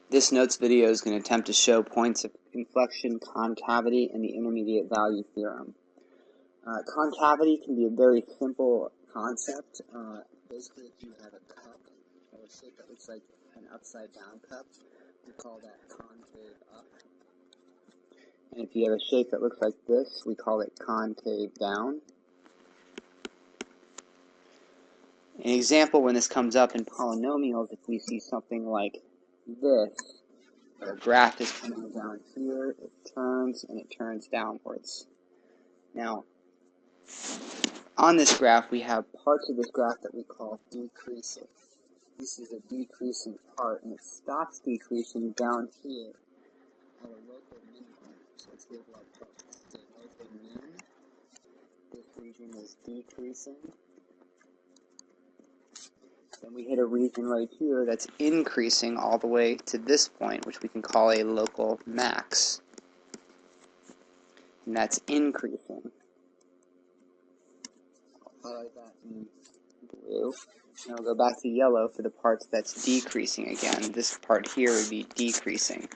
This notes video is going to attempt to show points of inflection, concavity, and the intermediate value theorem. Concavity can be a very simple concept. Basically, if you have a cup or a shape that looks like an upside down cup, we call that concave up. And if you have a shape that looks like this, we call it concave down. An example when this comes up in polynomials, if we see something like this, our graph is coming down here, it turns and it turns downwards. Now, on this graph, we have parts of this graph that we call decreasing. This is a decreasing part, and it stops decreasing down here at a local minimum. So let's give like the local min. This region is decreasing. Then we hit a region right here that's increasing all the way to this point, which we can call a local max. And that's increasing. I'll highlight that in blue. And I'll go back to yellow for the parts that's decreasing again. This part here would be decreasing.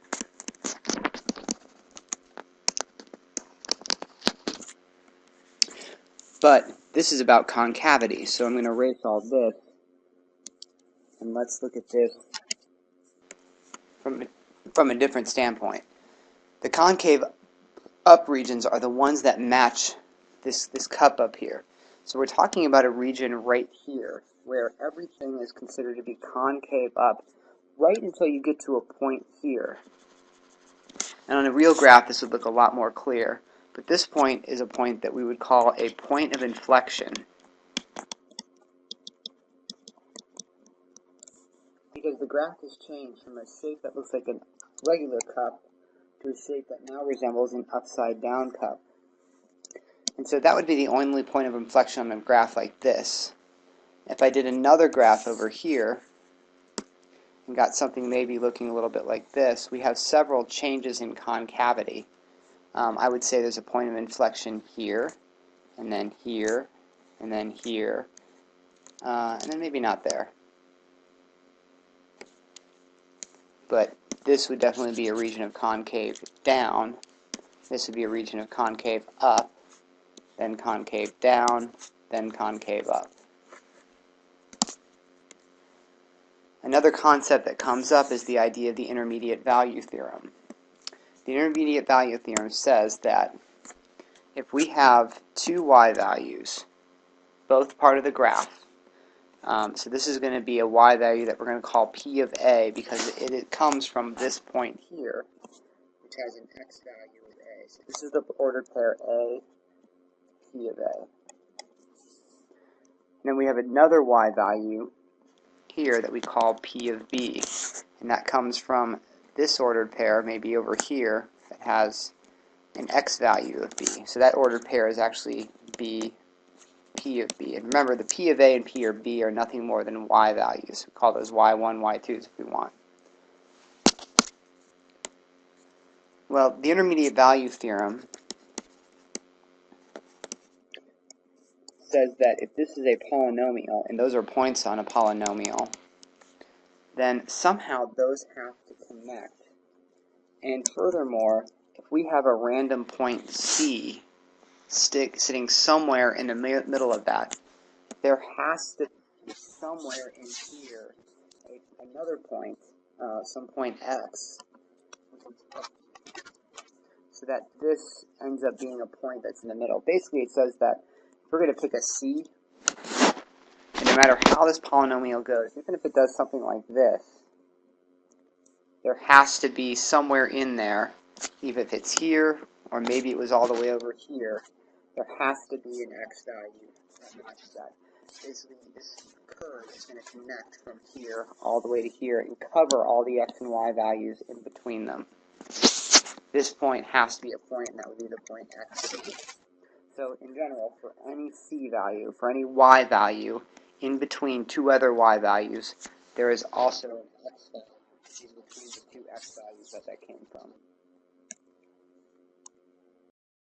But this is about concavity, so I'm going to erase all this. And let's look at this from a different standpoint. The concave up regions are the ones that match this cup up here. So we're talking about a region right here where everything is considered to be concave up right until you get to a point here. And on a real graph this would look a lot more clear. But this point is a point that we would call a point of inflection. Because the graph has changed from a shape that looks like a regular cup to a shape that now resembles an upside down cup. And so that would be the only point of inflection on a graph like this. If I did another graph over here and got something maybe looking a little bit like this, we have several changes in concavity. I would say there's a point of inflection here, and then here, and then here, and then maybe not there. But this would definitely be a region of concave down. This would be a region of concave up, then concave down, then concave up. Another concept that comes up is the idea of the intermediate value theorem. The intermediate value theorem says that if we have two y values, both part of the graph, so this is going to be a y value that we're going to call P of A because it comes from this point here, which has an x value of A. So this is the ordered pair A, P of A. And then we have another y value here that we call P of B, and that comes from this ordered pair, maybe over here, that has an x value of B. So that ordered pair is actually B, P of B. And remember, the P of A and P of B are nothing more than y values. We call those y1, y2s if we want. Well, the intermediate value theorem says that if this is a polynomial, and those are points on a polynomial, then somehow those have to connect. And furthermore, if we have a random point C sitting somewhere in the middle of that, there has to be somewhere in here another point, some point X, so that this ends up being a point that's in the middle. Basically, it says that if we're going to pick a C, and no matter how this polynomial goes, even if it does something like this, there has to be somewhere in there, even if it's here, or maybe it was all the way over here, there has to be an x value that matches that. Basically, this curve is going to connect from here all the way to here and cover all the x and y values in between them. This point has to be a point, and that would be the point x. So, in general, for any c value, for any y value, in between two other y values, there is also an x value, which is between the two x values that came from.